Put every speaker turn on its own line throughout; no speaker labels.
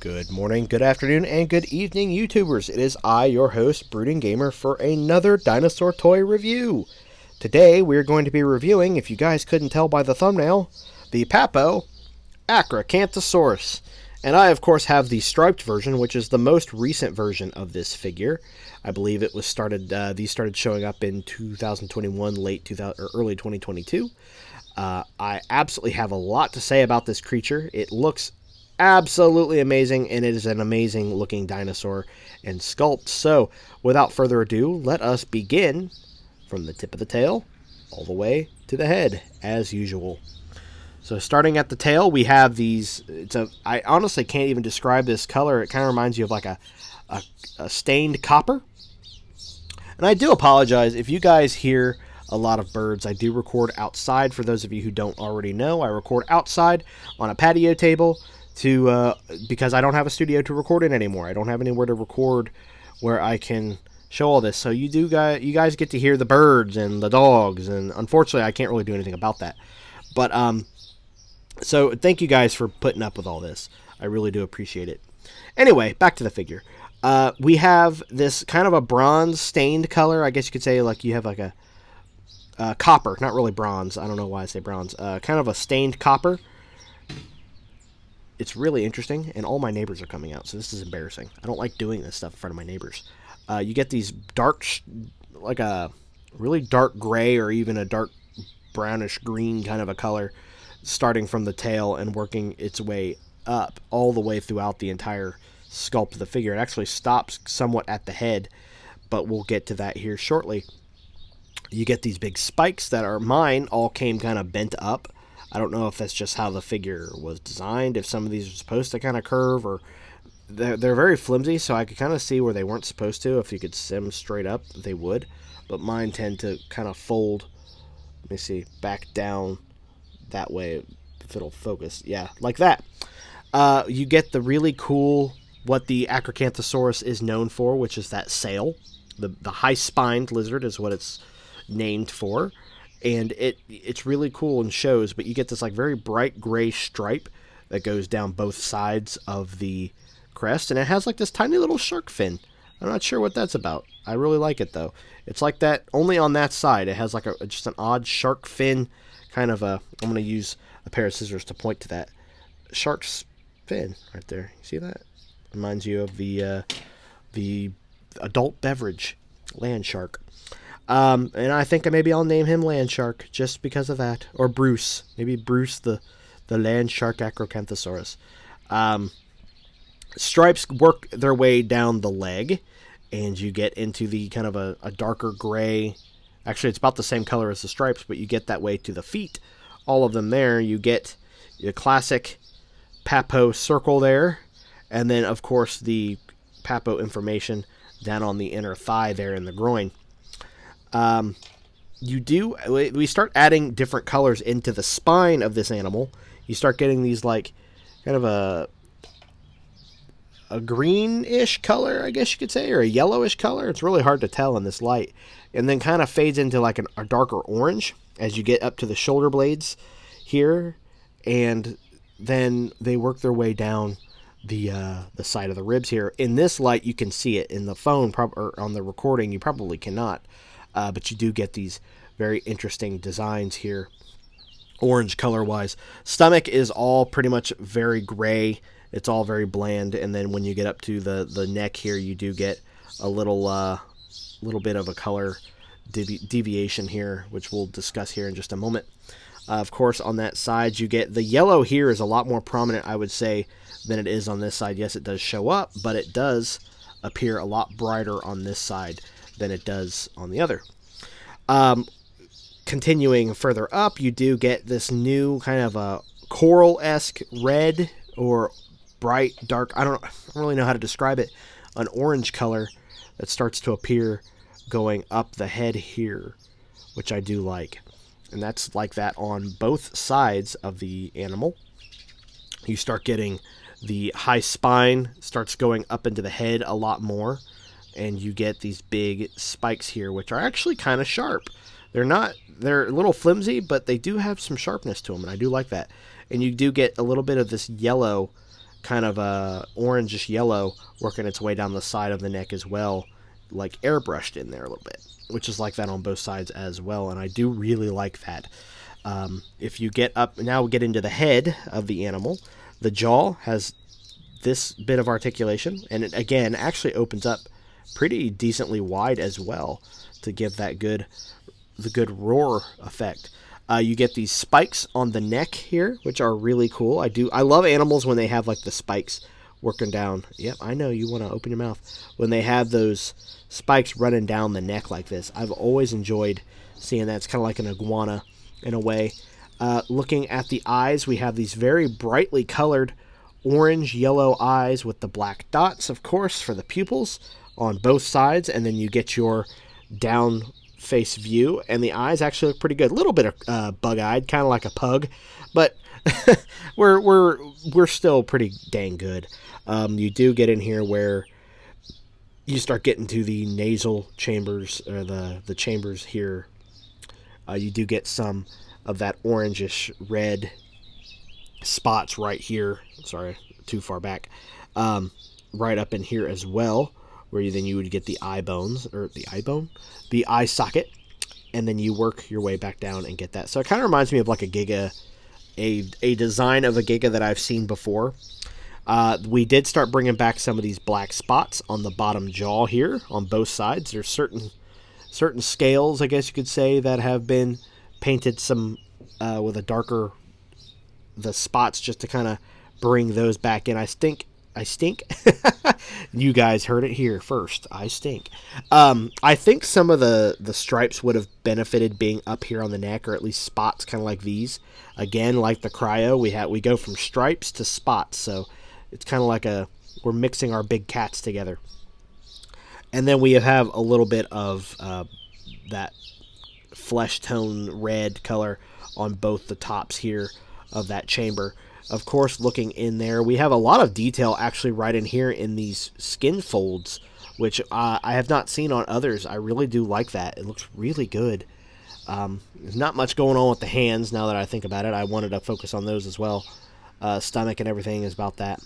Good morning, good afternoon, and good evening, YouTubers. It is I, your host, Brooding Gamer, for another dinosaur toy review. Today, we're going to be reviewing, if you guys couldn't tell by the thumbnail, the Papo Achrocanthosaurus. And I, of course, have the striped version, which is the most recent version of this figure. I believe it was these started showing up in 2021, late 2000 or early 2022. I absolutely have a lot to say about this creature. It looks absolutely amazing, and it is an amazing looking dinosaur and sculpt. So, without further ado, let us begin from the tip of the tail all the way to the head, as usual. So, starting at the tail, we have these. I honestly can't even describe this color. It kind of reminds you of like a stained copper. And I do apologize if you guys hear a lot of birds. I do record outside. For those of you who don't already know, I record outside on a patio table because I don't have a studio to record in anymore. I don't have anywhere to record where I can show all this. So you guys get to hear the birds and the dogs, and unfortunately I can't really do anything about that. But so thank you guys for putting up with all this. I really do appreciate it. Anyway, back to the figure. We have this kind of a bronze stained color. I guess you could say like you have like a copper, not really bronze. I don't know why I say bronze. Kind of a stained copper. It's really interesting, and all my neighbors are coming out, so this is embarrassing. I don't like doing this stuff in front of my neighbors. You get these dark, like a really dark gray or even a dark brownish green kind of a color, starting from the tail and working its way up all the way throughout the entire sculpt of the figure. It actually stops somewhat at the head, but we'll get to that here shortly. You get these big spikes that are mine, all came kind of bent up. I don't know if that's just how the figure was designed, if some of these are supposed to kind of curve, or they're very flimsy, so I could kind of see where they weren't supposed to. If you could sit them straight up, they would, but mine tend to kind of fold, let me see, back down that way, if it'll focus. Yeah, like that. You get the really cool, what the Achrocanthosaurus is known for, which is that sail. The high-spined lizard is what it's named for. And it's really cool and shows, but you get this like very bright gray stripe that goes down both sides of the crest, and it has like this tiny little shark fin. I'm not sure what that's about. I really like it though. It's like that only on that side. It has like just an odd shark fin, kind of a. I'm gonna use a pair of scissors to point to that shark's fin right there. You see that? Reminds you of the adult beverage land shark. And I think maybe I'll name him Land Shark just because of that. Or Bruce. Maybe Bruce the Land Shark Achrocanthosaurus. Stripes work their way down the leg, and you get into the kind of a darker gray. Actually, it's about the same color as the stripes, but you get that way to the feet. All of them there. You get your classic Papo circle there. And then, of course, the Papo information down on the inner thigh there in the groin. We start adding different colors into the spine of this animal. You start getting these like kind of a greenish color, I guess you could say, or a yellowish color. It's really hard to tell in this light. And then kind of fades into like a darker orange as you get up to the shoulder blades here. And then they work their way down the side of the ribs here. In this light, you can see it. In the phone or on the recording, you probably cannot. But you do get these very interesting designs here, orange color-wise. Stomach is all pretty much very gray. It's all very bland. And then when you get up to the neck here, you do get a little bit of a color deviation here, which we'll discuss here in just a moment. Of course, on that side, you get the yellow here is a lot more prominent, I would say, than it is on this side. Yes, it does show up, but it does appear a lot brighter on this side than it does on the other. Continuing further up, you do get this new kind of a coral-esque red or bright dark, I don't really know how to describe it, an orange color that starts to appear going up the head here, which I do like. And that's like that on both sides of the animal. You start getting the high spine starts going up into the head a lot more. And you get these big spikes here, which are actually kind of sharp. They're a little flimsy, but they do have some sharpness to them, and I do like that. And you do get a little bit of this yellow kind of orangish yellow working its way down the side of the neck as well, like airbrushed in there a little bit, which is like that on both sides as well, and I do really like that. If you get up, now we get into the head of the animal. The jaw has this bit of articulation, and it again actually opens up pretty decently wide as well to give that the good roar effect. You get these spikes on the neck here, which are really cool. I love animals when they have like the spikes working down. Yep, I know you want to open your mouth. When they have those spikes running down the neck like this, I've always enjoyed seeing that. It's kind of like an iguana in a way. Looking at the eyes, we have these very brightly colored orange yellow eyes with the black dots, of course, for the pupils on both sides, and then you get your down face view, and the eyes actually look pretty good. A little bit of bug-eyed, kind of like a pug, but we're still pretty dang good. You do get in here where you start getting to the nasal chambers, or the chambers here. You do get some of that orangish red spots right here. Sorry, too far back. Right up in here as well, where you would get the eye bones, or the eye socket, and then you work your way back down and get that. So it kind of reminds me of like a Giga, a design of a Giga that I've seen before. We did start bringing back some of these black spots on the bottom jaw here on both sides. There's certain scales, I guess you could say, that have been painted some with a darker, the spots, just to kind of bring those back in. I stink. You guys heard it here first. I stink. I think some of the stripes would have benefited being up here on the neck, or at least spots kind of like these. Again, like the cryo, we go from stripes to spots, so it's kind of like we're mixing our big cats together. And then we have a little bit of that flesh tone red color on both the tops here of that chamber. Of course, looking in there, we have a lot of detail actually right in here in these skin folds, which I have not seen on others. I really do like that. It looks really good. There's not much going on with the hands now that I think about it. I wanted to focus on those as well. Stomach and everything is about that.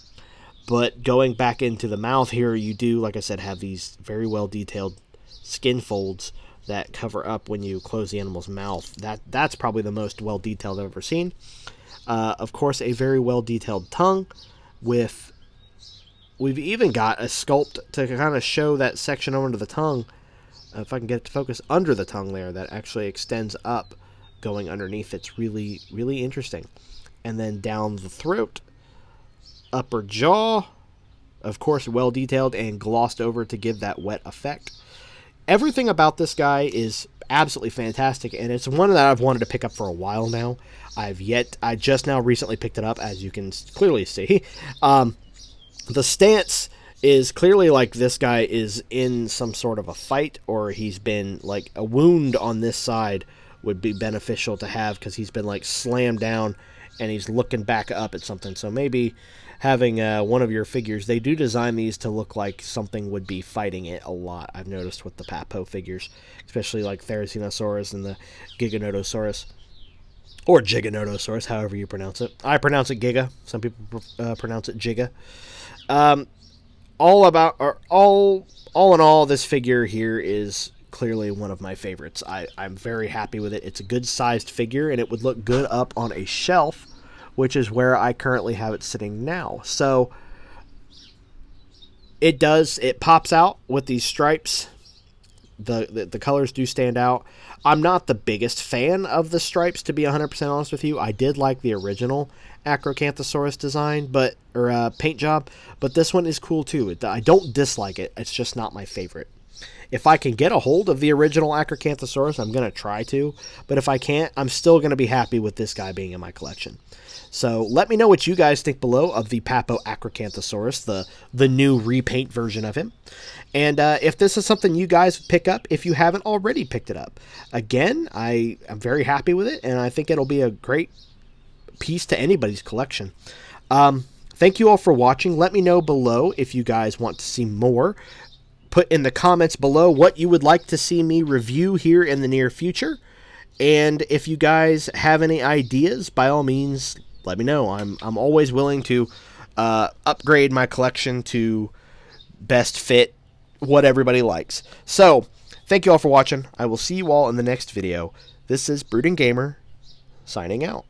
But going back into the mouth here, you do, like I said, have these very well detailed skin folds that cover up when you close the animal's mouth. That's probably the most well detailed I've ever seen. Of course, a very well-detailed tongue we've even got a sculpt to kind of show that section over to the tongue, if I can get it to focus, under the tongue there, that actually extends up going underneath. It's really, really interesting. And then down the throat, upper jaw, of course, well-detailed and glossed over to give that wet effect. Everything about this guy is absolutely fantastic, and it's one that I've wanted to pick up for a while now. I just now recently picked it up, as you can clearly see. The stance is clearly like this guy is in some sort of a fight, or he's been like a wound on this side would be beneficial to have, because he's been like slammed down and he's looking back up at something. So maybe having one of your figures, they do design these to look like something would be fighting it a lot. I've noticed with the Papo figures, especially like Therizinosaurus and the Giganotosaurus, or Giganotosaurus, however you pronounce it. I pronounce it Giga. Some people pronounce it Giga. All in all, this figure here is clearly one of my favorites. I'm very happy with it. It's a good-sized figure, and it would look good up on a shelf, which is where I currently have it sitting now. So it pops out with these stripes. The colors do stand out. I'm not the biggest fan of the stripes, to be 100% honest with you. I did like the original Achrocanthosaurus design, or paint job, but this one is cool too. I don't dislike it. It's just not my favorite. If I can get a hold of the original Achrocanthosaurus, I'm going to try to, but if I can't, I'm still going to be happy with this guy being in my collection. So let me know what you guys think below of the Papo Achrocanthosaurus, the new repaint version of him. And if this is something you guys would pick up, if you haven't already picked it up. Again, I am very happy with it, and I think it'll be a great piece to anybody's collection. Thank you all for watching. Let me know below if you guys want to see more. Put in the comments below what you would like to see me review here in the near future. And if you guys have any ideas, by all means, let me know. I'm always willing to upgrade my collection to best fit what everybody likes. So, thank you all for watching. I will see you all in the next video. This is Brooding Gamer, signing out.